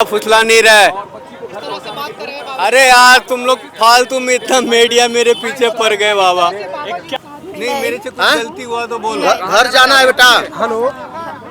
फुसला नहीं रहा है। अरे यार तुम लोग फालतू में इतना मीडिया मेरे पीछे पड़ गए बाबा। नहीं मेरे से कुछ गलती हुआ तो बोलो। घर जाना है बेटा। हेलो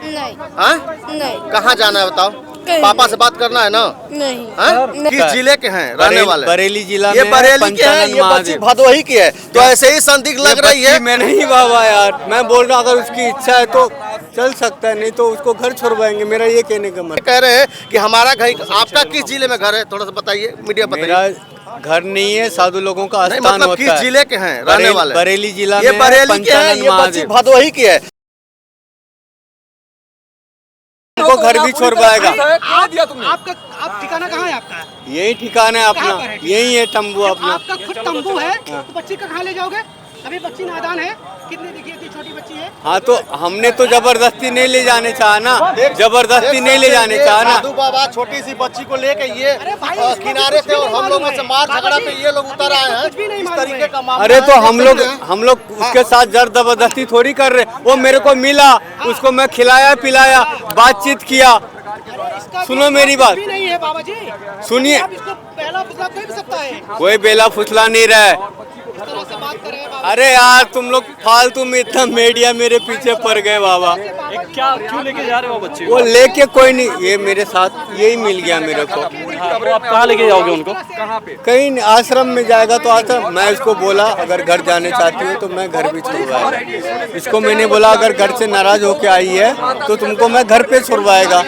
नहीं हाँ? नहीं कहाँ जाना है बताओ? कहीं पापा से बात करना है ना? नहीं हाँ? किस जिले के हैं रहने वाले? बरेली जिला ये में बरेली के हैं, ये बच्ची भदोही की है, तो ऐसे ही संदिग्ध लग रही है। मैं नहीं बाबा यार, मैं बोल रहा हूँ अगर उसकी इच्छा है तो चल सकता है, नहीं तो उसको घर छोड़वाएंगे। मेरा ये कहने का मतलब। कह रहे हैं कि हमारा घर, आपका किस जिले में घर है? थोड़ा सा बताइए, मीडिया बताइए। मेरा घर नहीं है, साधु लोगों का नहीं, स्थान मतलब होता किस है। जिले के हैं रहने वाले? बरेली जिला ये में बरेली के हैं, ये बच्ची भदोही की है। उनको घर भी छोड़वाएगा। आप ठिकाना कहाँ है आपका? यही ठिकाना है कहाँ अपना, पर है? यही है तंबू अपना। आपका खुद तंबू है तो बच्ची का कहाँ ले जाओगे? अभी बच्ची नादान है, कितनी देखिए इतनी छोटी बच्ची है। हाँ तो हमने तो जबरदस्ती नहीं ले जाने चाहा ना, जबरदस्ती नहीं ले जाने चाहा ना। साधु बाबा छोटी सी बच्ची को लेके ये अरे भाई, किनारे थे और हम लोगों से मार झगड़ा पे ये लोग उतर आए हैं। कुछ भी नहीं इस मालूम तरीके है। का मामला अरे तो है। हम लोग उसके साथ जबरदस्ती थोड़ी कर रहे। वो मेरे को मिला, उसको मैं खिलाया पिलाया, बातचीत किया। इसका सुनो मेरी बात। कुछ भी नहीं है बाबा जी। सुनिए। आप इसको पहला फुसला कोई भी सकता है। कोई बेला फुसला नहीं रहा है। इस तरह से बात कर रहे हैं बाबा। अरे यार तुम लोग फालतू में इतना मीडिया मेरे पीछे पड़ गए बाबा। क्या क्यों लेके जा रहे हो बच्चे को? वो लेके कोई नहीं, ये मेरे साथ यही मिल गया मेरे को। हाँ, तो आप कहाँ लेके जाओगे उनको? कहीं नहीं, आश्रम में जाएगा तो आश्रम। मैं इसको बोला अगर घर जाने चाहती हो तो मैं घर भी छुड़वाएगा। इसको मैंने बोला अगर घर से नाराज होके आई है तो तुमको मैं घर पे छुड़वाएगा।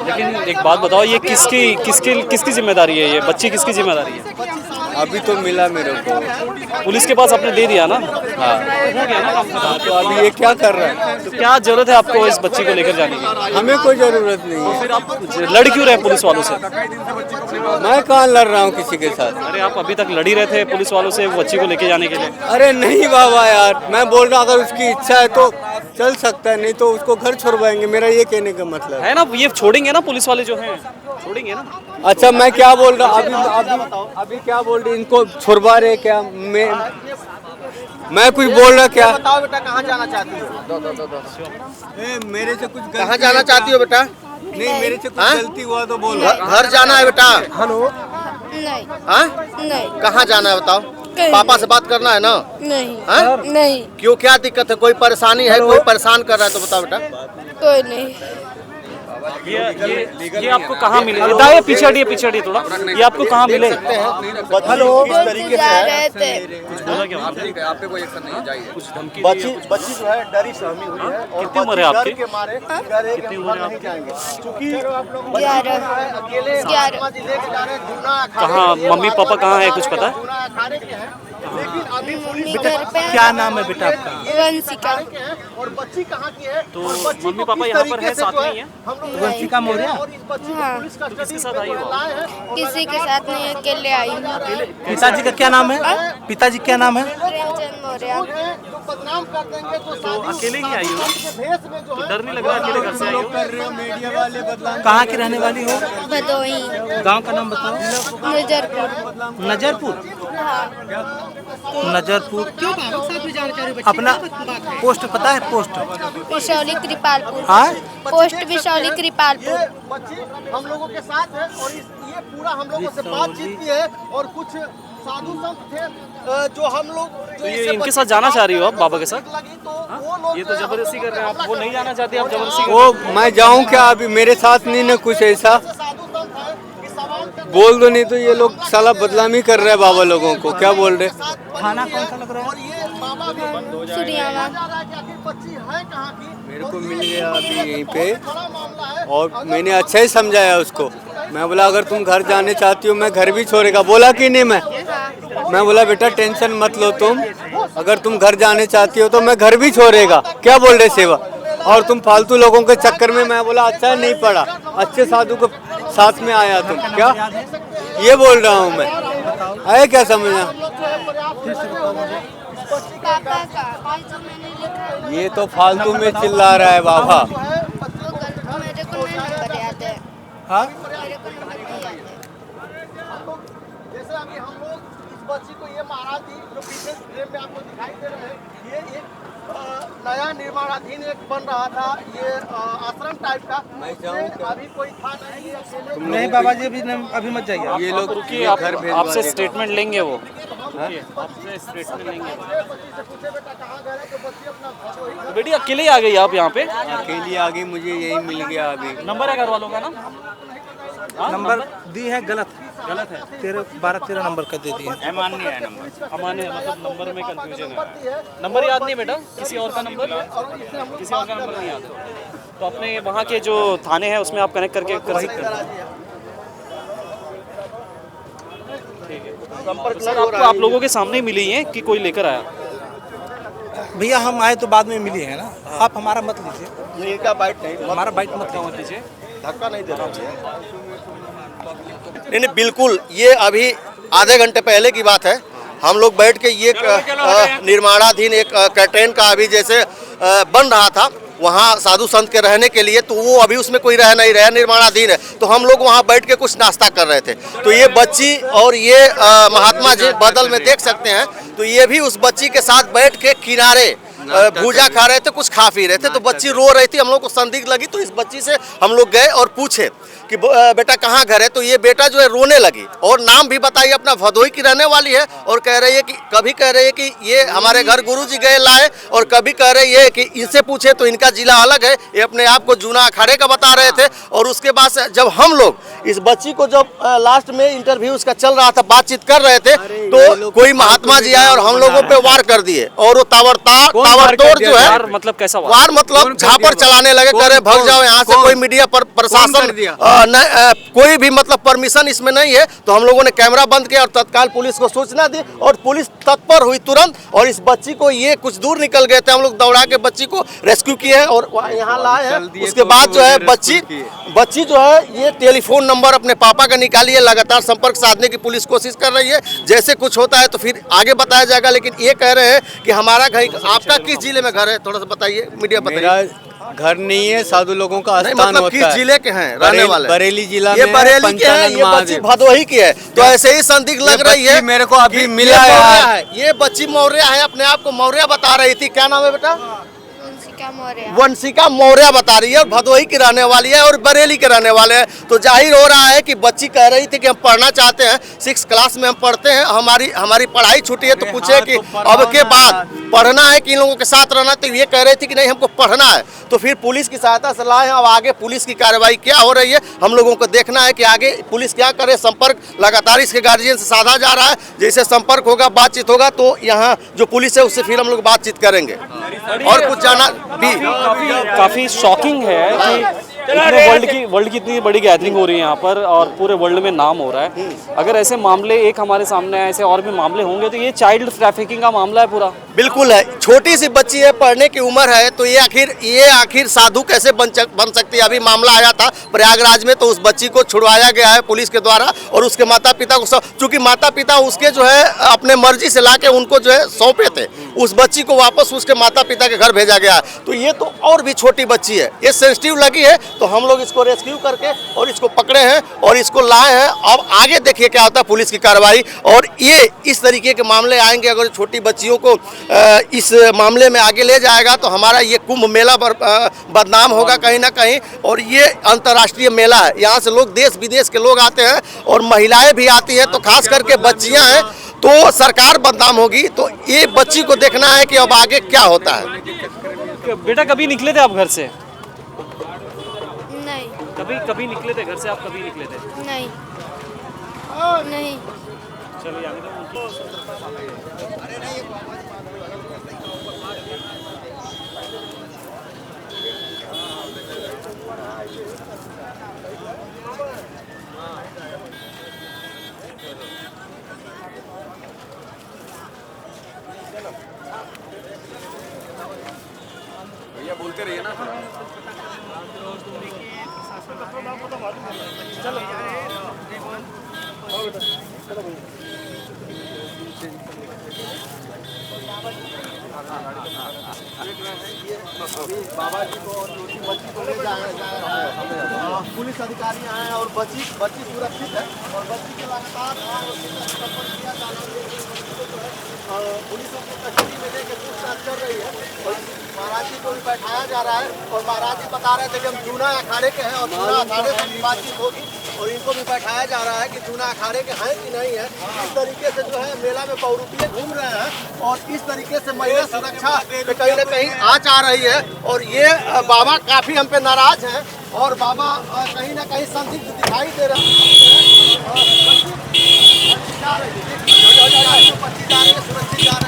लेकिन एक बात बताओ, ये किसकी जिम्मेदारी है? ये बच्ची किसकी जिम्मेदारी है? अभी तो मिला मेरे को। पुलिस के पास आपने दे दिया ना? हाँ हो गया ना काम खत्म। तो अभी ये क्या कर रहा है? तो क्या जरूरत है आपको इस बच्ची को लेकर जाने की? हमें कोई जरूरत नहीं है। फिर आप लड़ क्यों रहे पुलिस वालों से? मैं कहाँ लड़ रहा हूँ किसी के साथ? अरे आप अभी तक लड़ ही रहे थे पुलिस वालों से बच्ची को लेके जाने के लिए। अरे नहीं बाबा यार, मैं बोल रहा हूँ अगर उसकी इच्छा है तो चल सकता है, नहीं तो उसको घर छोड़वाएंगे। मेरा ये कहने का मतलब है। है ना, ये छोड़ेंगे ना पुलिस वाले जो हैं, छोड़ेंगे ना? अच्छा मैं क्या बोल रहा हूँ अभी क्या बोल रहे? इनको छुड़वा रहे क्या? मैं कुछ बोल रहा क्या? बताओ बेटा, कहाँ जाना चाहती हो? मेरे से कुछ कहाँ जाना चाहती हो बेटा? नहीं मेरे से कुछ हाँ? गलती हुआ तो बोलो। घर जाना है बेटा। हेलो नहीं हाँ? नहीं कहाँ जाना है बताओ? कहीं पापा से बात करना है ना? नहीं हाँ? नहीं क्यों, क्या दिक्कत है? कोई परेशानी है? कोई परेशान कर रहा है तो बताओ बेटा। कोई नहीं। ये आपको कहाँ मिले? दाएं पीछे हटिए थोड़ा। ये आपको कहाँ मिले? हेलो, किस तरीके से जा है? रहे थे। कुछ बोला क्या? आप पे कोई एक्शन नहीं जाइए। कुछ धमकी बच्ची दी? बच्ची जो है डरी सहमी हुई है और कितनी उम्र है बच्ची आपकी? डर के मारे कह रहे हैं कि हम घर नहीं जाएंगे क्योंकि 11 अकेले 11 समाज लेके जा रहे हैं। जूना अखाड़े कहाँ के मम्मी पापा कहाँ है, कुछ पता है? जूना अखाड़े के हैं, लेकिन अभी मम्मी घर पे है। क्या नाम है बेटा आपका? वंशिका। के हैं और बच्ची कहाँ की है? तो और बच्ची मम्मी को पापा किस यहाँ पर तरीके है, से साथ जो में ही है? हम लोग वंशिका मौर्य? और इस बच्ची को हाँ। पुलिस कस्टडी किसके साथ में आई हो? लाए हैं और किसी के साथ नहीं, अकेले आई हूँ। पिताजी का क्या नाम है? पिताजी क्या नाम है? प्रेमचंद मौर्य। जो बदनाम कर देंगे तो अकेले ही आई हो? भेष में जो है डर नहीं लग रहा अकेले घर से आई हो? कर रहे हो मीडिया वाले बदलाव। कहाँ की रहने वाली हो? भदोही गांव का नाम बताओ। नजरपुर। नजरपुर। नजरपुर। क्यों बाबा साथ में जाना चाह रहे हो? अपना पोस्ट पता है? पोस्ट बिशौली कृपालपुर। हाँ? पोस्ट बिशौली कृपालपुर। बच्ची हम लोगों के साथ है और ये पूरा हम लोगों से बातचीत की है और कुछ साधु संत थे जो हम लोग तो ये इनके साथ जाना चाह रही हो आप बाबा के साथ? लगी तो वो लोग ये तो जबरदस्ती कर रहे हैं आप। वो नहीं जाना चाहते, आप जबरदस्ती कर वो मैं जाऊं क्या? अभी मेरे साथ नहीं ना कुछ ऐसा साधु संत है कि सवाल कर बोल दो, नहीं तो ये लोग साला बदनामी कर रहे हैं बाबा लोगों को। क्या बोल रहे? खाना कौन सा लग रहा और ये बाबा भी सूर्यावा। जा रहा है कि आखिर बच्ची है कहाँ की? मेरे को मिल गया अभी यहीं पे बड़ा मामला है और मैंने अच्छा ही समझाया उसको। मैं बोला अगर तुम घर जाने चाहती हो मैं घर भी छोड़ेगा। बोला कि नहीं? मैं बोला बेटा टेंशन मत लो तुम, अगर तुम घर जाने चाहती हो तो मैं घर भी छोड़ेगा। क्या बोल रहे सेवा? और तुम फालतू लोगों के चक्कर में, मैं बोला अच्छा नहीं पड़ा, अच्छे साधु को साथ में आया तुम। क्या ये बोल रहा हूँ मैं? आए क्या समझना? पापा का जो मैंने लिखा ये तो फालतू में चिल्ला रहा है बाबा। वो मेरे को नहीं नंबर याद है। हाँ? मेरे को नंबर नहीं याद है। जैसे अभी हम लोग इस बच्ची को ये मारा थी जो पीछे फ्रेम में आपको दिखाई दे रहे हैं, ये एक नया निर्माणाधीन एक बन रहा था, ये आश्रम टाइप का। मैं जाऊं क्या? अभी कोई था नहीं, अकेले नहीं बाबा जी अभी मत जाइए। ये लोग रुकिए, ये आप घर भिजवा आपसे देगा। स्टेटमेंट लेंगे वो। रुकिए, आपसे स्टेटमेंट लेंगे। बच्ची से पूछे बेटा कहाँ गए, तो बच्ची अपना वही घर बेटी अकेले ही आ गई आप यहाँ पे? अकेली आगे मुझे यही मिल गया अभी। नंबर है घर वालों का ना? नंबर दी है गलत है 12-13 नंबर का दे दिए। अमान्य मतलब नंबर में कंफ्यूजन है। नंबर याद नहीं बेटा? किसी और का नंबर? किसी और का नंबर नहीं याद? तो अपने वहाँ के जो थाने हैं उसमें आप कनेक्ट करके कर सकते हैं। ठीक है। संपर्क सर आपको आप लोगों के सामने ही मिली है कि कोई लेकर आया? भैया हम आए तो बाद में मिली है ना, आप हमारा मत लीजिए, नहीं, इनका बाइट नहीं, हमारा बाइट मत लीजिए। धक्का नहीं देना चाहिए। नहीं, बिल्कुल, ये अभी आधे घंटे पहले की बात है। हम लोग बैठ के ये निर्माणाधीन एक कैंटीन का अभी जैसे बन रहा था वहाँ साधु संत के रहने के लिए, तो वो अभी उसमें कोई रह नहीं रहा, निर्माणाधीन है। तो हम लोग वहाँ बैठ के कुछ नाश्ता कर रहे थे, तो ये बच्ची और ये महात्मा जी बदल में देख सकते हैं, तो ये भी उस बच्ची के साथ बैठ के किनारे भूजा खा रहे थे, कुछ खा पी रहे थे। तो बच्ची रो रही थी, हम लोग को संदिग्ध लगी, तो इस बच्ची से हम लोग गए और पूछे कि बेटा कहाँ घर है, तो ये बेटा जो है रोने लगी और नाम भी बताइए अपना, भदोही की रहने वाली है। और कह रही है कि कभी कह रही है कि ये हमारे घर गुरुजी गए लाए, और कभी कह रही है कि इनसे पूछे तो इनका जिला अलग है, ये अपने आप को जूना अखाड़े का बता रहे थे। और उसके बाद से जब हम लोग इस बच्ची को जब लास्ट में इंटरव्यू उसका चल रहा था, बातचीत कर रहे थे, तो कोई महात्मा जी आए और हम लोगों पे वार कर दिए। और वो ताबड़तोड़ जो है, मतलब कैसा वार मतलब झापर चलाने लगे, कह रहे भग जाओ यहाँ से, कोई मीडिया पर प्रशासन कोई भी मतलब परमिशन इसमें नहीं है। तो हम लोगों ने कैमरा बंद किया और तत्काल पुलिस को सूचना दी, और पुलिस तत्पर हुई तुरंत। और इस बच्ची को ये कुछ दूर निकल गए थे, हम लोग दौड़ा के बच्ची को रेस्क्यू किए हैं और यहाँ लाए हैं। उसके बाद जो है बच्ची जो है ये टेलीफोन नंबर अपने पापा का निकाली है, लगातार संपर्क साधने की पुलिस कोशिश कर रही है। जैसे कुछ होता है तो फिर आगे बताया जाएगा, लेकिन ये कह रहे हैं कि हमारा घर, आपका किस जिले में घर है, थोड़ा सा बताइए, मीडिया बताइए। मेरा घर नहीं है, साधु लोगों का नहीं, स्थान मतलब होता किस है। जिले के हैं रहने वाले? बरेली जिला ये में बरेली के हैं, पंचानन ये बच्ची महादेव। भदोही की है। तो ऐसे ही संदिग्ध लग रही है। मेरे को अभी कि मिला ये मौर्य है। ये बच्ची मौर्य है, अपने आप को मौर्य बता रही थी। क्या नाम है बेटा? वंशिका मौर्य। वंशिका मौर्य बता रही है, और भदोही की रहने वाली है और बरेली के रहने वाले हैं। तो जाहिर हो रहा है कि बच्ची कह रही थी कि हम पढ़ना चाहते हैं, 6 क्लास में हम पढ़ते हैं, हमारी पढ़ाई छूटी है। तो पूछे कि अब के बाद पढ़ना है कि इन लोगों के साथ रहना, तो ये कह रही थी कि नहीं हमको पढ़ना है। तो फिर पुलिस की सहायता से लाए हैं। अब आगे पुलिस की कार्रवाई क्या हो रही है हम लोगों को देखना है कि आगे पुलिस क्या करे। संपर्क लगातार इसके गार्जियन से साधा जा रहा है, जैसे संपर्क होगा, बातचीत होगा, तो यहाँ जो पुलिस है उससे फिर हम लोग बातचीत करेंगे। और कुछ जाना भी काफी शॉकिंग है कि इतने वर्ल्ड की इतनी बड़ी गैदरिंग हो रही है यहाँ पर, और पूरे वर्ल्ड में नाम हो रहा है। अगर ऐसे मामले एक हमारे सामने ऐसे और भी मामले होंगे तो ये चाइल्ड ट्रैफिकिंग का मामला है पूरा। बिल्कुल है, छोटी सी बच्ची है, पढ़ने की उम्र है, तो ये आखिर साधु कैसे बन सकती है। अभी मामला आया था प्रयागराज में, तो उस बच्ची को छुड़वाया गया है पुलिस के द्वारा, और उसके माता पिता को, चूंकि माता पिता उसके जो है अपने मर्जी से लाके उनको जो है सौंपे थे, उस बच्ची को वापस उसके माता पिता के घर भेजा गया है। तो ये तो और भी छोटी बच्ची है, ये सेंसिटिव लगी है, तो हम लोग इसको रेस्क्यू करके और इसको पकड़े हैं और इसको लाए हैं। अब आगे देखिए क्या होता है पुलिस की कार्रवाई। और ये इस तरीके के मामले आएंगे, अगर छोटी बच्चियों को इस मामले में आगे ले जाएगा तो हमारा ये कुंभ मेला बदनाम होगा कहीं ना कहीं। और ये अंतर्राष्ट्रीय मेला है, यहाँ से लोग देश विदेश के लोग आते हैं और महिलाएं भी आती हैं, तो खास करके बच्चियाँ हैं, तो सरकार बदनाम होगी। तो ये बच्ची को देखना है कि अब आगे क्या होता है। बेटा कभी निकले थे आप घर से? नहीं कभी निकले थे घर से आप? कभी निकले थे? नहीं नहीं। चलिए आगे भैया बोलते रहिए ना। बाबा जी को बच्ची को ले जा पुलिस अधिकारी आए हैं और बच्ची सुरक्षित है और बच्ची के लगातार किया जा रहा है। पुलिस अपनी कस्टडी में लेकर पूछताछ कर रही है और महाराज जी को भी बैठाया जा रहा है और महाराज जी बता रहे थे कि हम जूना अखाड़े के हैं और जूना अखाड़े से भी बातचीत होगी और इनको भी बैठाया जा रहा है कि जूना अखाड़े के हैं कि नहीं है। इस तरीके से जो है मेला में बहुरूपिये घूम रहे हैं और इस तरीके से महिला सुरक्षा पे कहीं ना कहीं आँच आ रही है और ये बाबा काफ़ी हम पे नाराज हैं और बाबा कहीं ना कहीं संदिग्ध दिखाई दे रहे हैं। सुरक्षित जा रहे हैं।